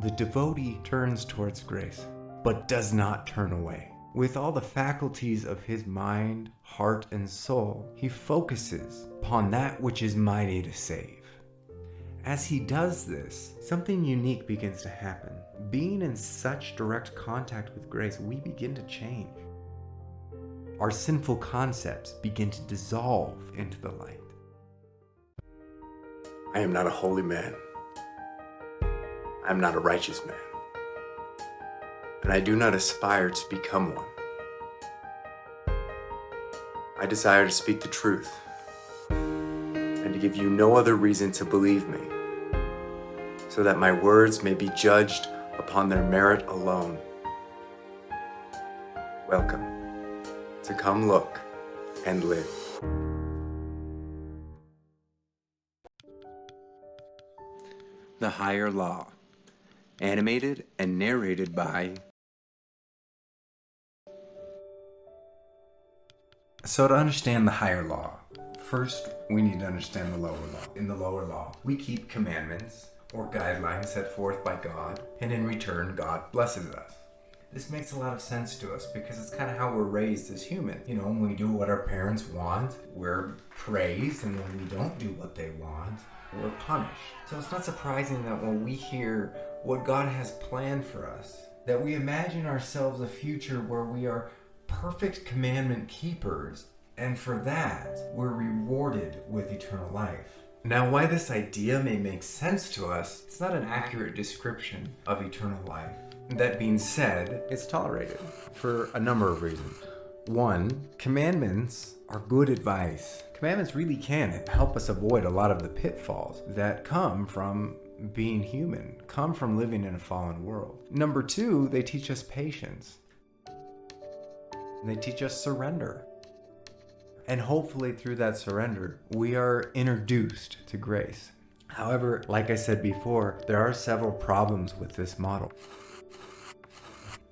the devotee turns towards grace, but does not turn away. With all the faculties of his mind, heart, and soul, he focuses upon that which is mighty to save. As he does this, something unique begins to happen. Being in such direct contact with grace, we begin to change. Our sinful concepts begin to dissolve into the light. I am not a holy man. I am not a righteous man. And I do not aspire to become one. I desire to speak the truth and to give you no other reason to believe me, so that my words may be judged upon their merit alone. Welcome to Come Look and Live. The Higher Law, animated and narrated by... So to understand the higher law, first we need to understand the lower law. In the lower law, we keep commandments or guidelines set forth by God, and in return, God blesses us. This makes a lot of sense to us because it's kind of how we're raised as humans. You know, when we do what our parents want, we're praised, and when we don't do what they want, we're punished. So it's not surprising that when we hear what God has planned for us, that we imagine ourselves a future where we are perfect commandment keepers, and for that, we're rewarded with eternal life. Now, why this idea may make sense to us, it's not an accurate description of eternal life. That being said, it's tolerated for a number of reasons. One, commandments are good advice. Commandments really can help us avoid a lot of the pitfalls that come from being human, come from living in a fallen world. Number two, they teach us patience. They teach us surrender. And hopefully through that surrender, we are introduced to grace. However, like I said before, there are several problems with this model.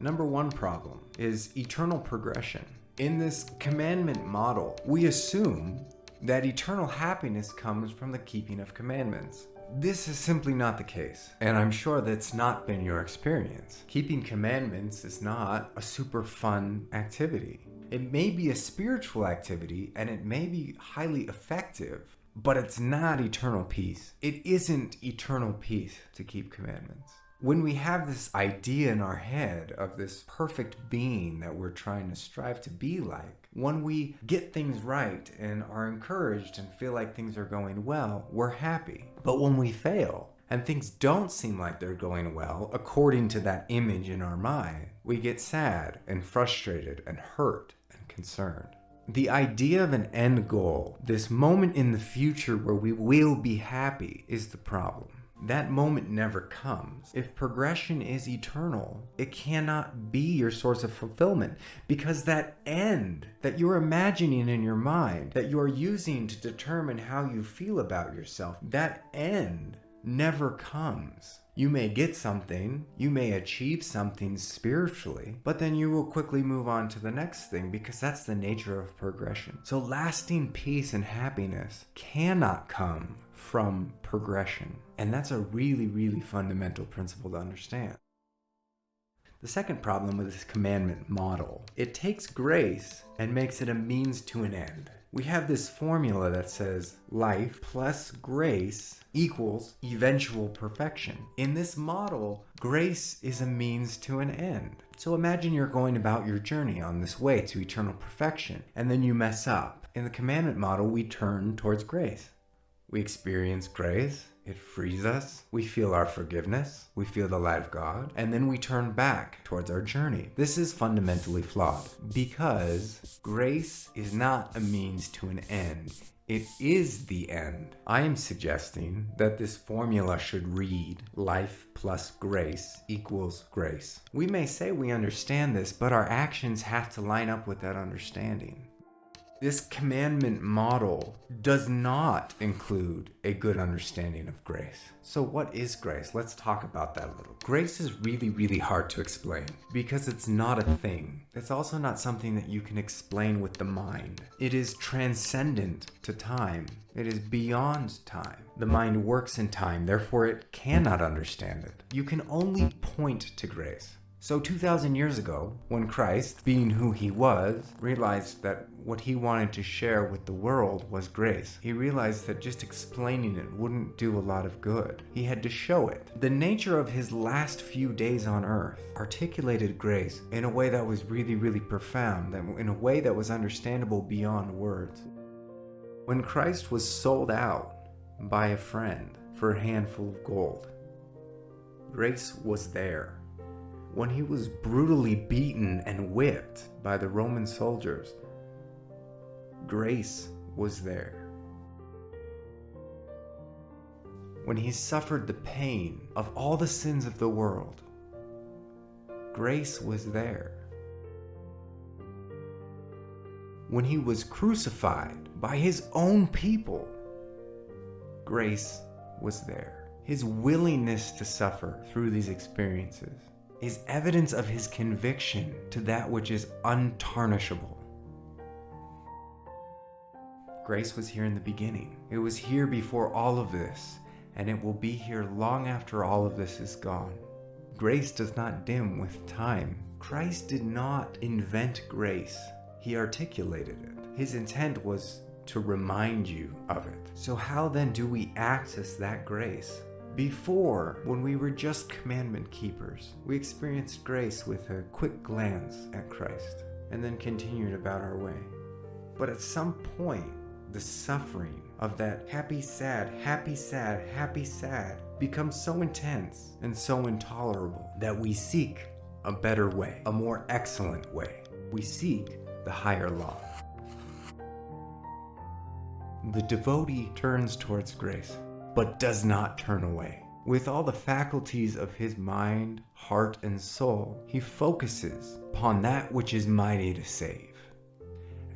Number one problem is eternal progression. In this commandment model, we assume that eternal happiness comes from the keeping of commandments. This is simply not the case, and I'm sure that's not been your experience. Keeping commandments is not a super fun activity. It may be a spiritual activity, and it may be highly effective, but it's not eternal peace. It isn't eternal peace to keep commandments. When we have this idea in our head of this perfect being that we're trying to strive to be like, when we get things right and are encouraged and feel like things are going well, we're happy. But when we fail and things don't seem like they're going well according to that image in our mind, we get sad and frustrated and hurt and concerned. The idea of an end goal, this moment in the future where we will be happy, is the problem. That moment never comes. If progression is eternal, it cannot be your source of fulfillment, because that end that you're imagining in your mind, that you're using to determine how you feel about yourself, that end never comes. You may get something, you may achieve something spiritually, but then you will quickly move on to the next thing, because that's the nature of progression. So lasting peace and happiness cannot come from progression. And that's a really, really fundamental principle to understand. The second problem with this commandment model, it takes grace and makes it a means to an end. We have this formula that says life plus grace equals eventual perfection. In this model, grace is a means to an end. So imagine you're going about your journey on this way to eternal perfection, and then you mess up. In the commandment model, we turn towards grace. We experience grace, it frees us, we feel our forgiveness, we feel the light of God, and then we turn back towards our journey. This is fundamentally flawed, because grace is not a means to an end. It is the end. I am suggesting that this formula should read life plus grace equals grace. We may say we understand this, but our actions have to line up with that understanding. This commandment model does not include a good understanding of grace. So what is grace? Let's talk about that a little. Grace is really, really hard to explain because it's not a thing. It's also not something that you can explain with the mind. It is transcendent to time. It is beyond time. The mind works in time, therefore it cannot understand it. You can only point to grace. So 2,000 years ago, when Christ, being who he was, realized that what he wanted to share with the world was grace, he realized that just explaining it wouldn't do a lot of good. He had to show it. The nature of his last few days on earth articulated grace in a way that was really, really profound, in a way that was understandable beyond words. When Christ was sold out by a friend for a handful of gold, grace was there. When he was brutally beaten and whipped by the Roman soldiers, grace was there. When he suffered the pain of all the sins of the world, grace was there. When he was crucified by his own people, grace was there. His willingness to suffer through these experiences is evidence of his conviction to that which is untarnishable. Grace was here in the beginning. It was here before all of this, and it will be here long after all of this is gone. Grace does not dim with time. Christ did not invent grace. He articulated it. His intent was to remind you of it. So how then do we access that grace? Before, when we were just commandment keepers, we experienced grace with a quick glance at Christ and then continued about our way. But at some point, the suffering of that happy, sad, happy, sad, happy, sad becomes so intense and so intolerable that we seek a better way, a more excellent way. We seek the higher law. The devotee turns towards grace, but does not turn away. With all the faculties of his mind, heart, and soul, he focuses upon that which is mighty to save.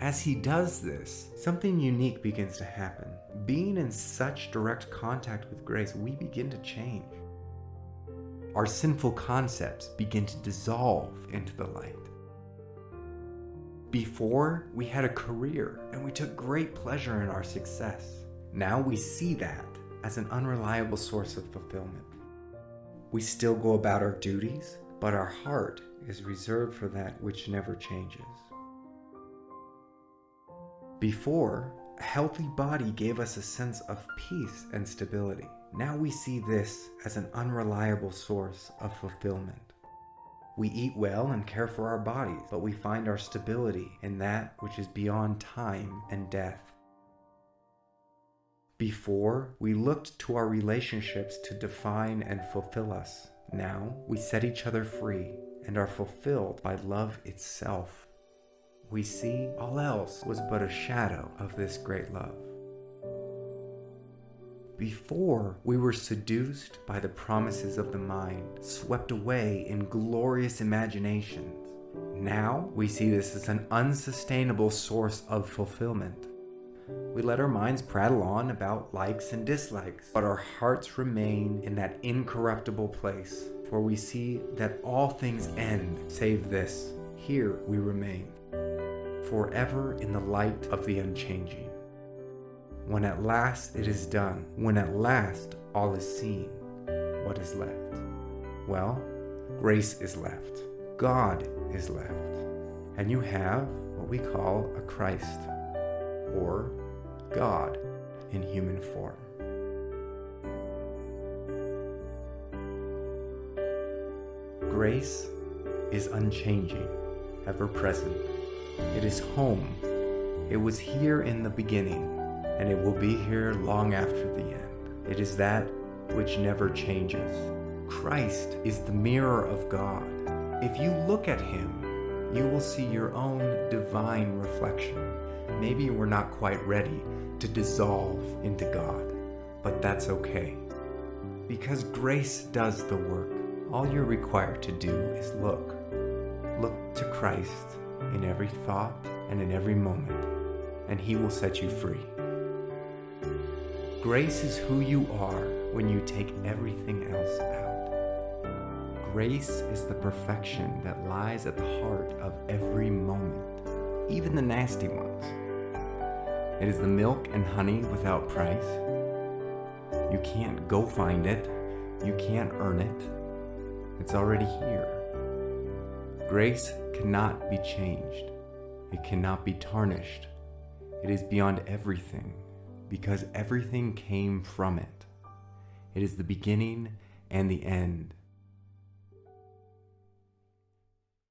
As he does this, something unique begins to happen. Being in such direct contact with grace, we begin to change. Our sinful concepts begin to dissolve into the light. Before, we had a career and we took great pleasure in our success. Now we see that as an unreliable source of fulfillment. We still go about our duties, but our heart is reserved for that which never changes. Before, a healthy body gave us a sense of peace and stability. Now we see this as an unreliable source of fulfillment. We eat well and care for our bodies, but we find our stability in that which is beyond time and death. Before, we looked to our relationships to define and fulfill us. Now, we set each other free and are fulfilled by love itself. We see all else was but a shadow of this great love. Before, we were seduced by the promises of the mind, swept away in glorious imaginations. Now, we see this as an unsustainable source of fulfillment. We let our minds prattle on about likes and dislikes, but our hearts remain in that incorruptible place, for we see that all things end save this. Here we remain, forever in the light of the unchanging. When at last it is done, when at last all is seen, what is left? Well, grace is left. God is left. And you have what we call a Christ, or God in human form. Grace is unchanging, ever present. It is home. It was here in the beginning, and it will be here long after the end. It is that which never changes. Christ is the mirror of God. If you look at him, you will see your own divine reflection. Maybe we're not quite ready to dissolve into God, but that's okay. Because grace does the work. All you're required to do is look. Look to Christ in every thought and in every moment, and He will set you free. Grace is who you are when you take everything else out. Grace is the perfection that lies at the heart of every moment, even the nasty ones. It is the milk and honey without price. You can't go find it. You can't earn it. It's already here. Grace cannot be changed. It cannot be tarnished. It is beyond everything, because everything came from it. It is the beginning and the end.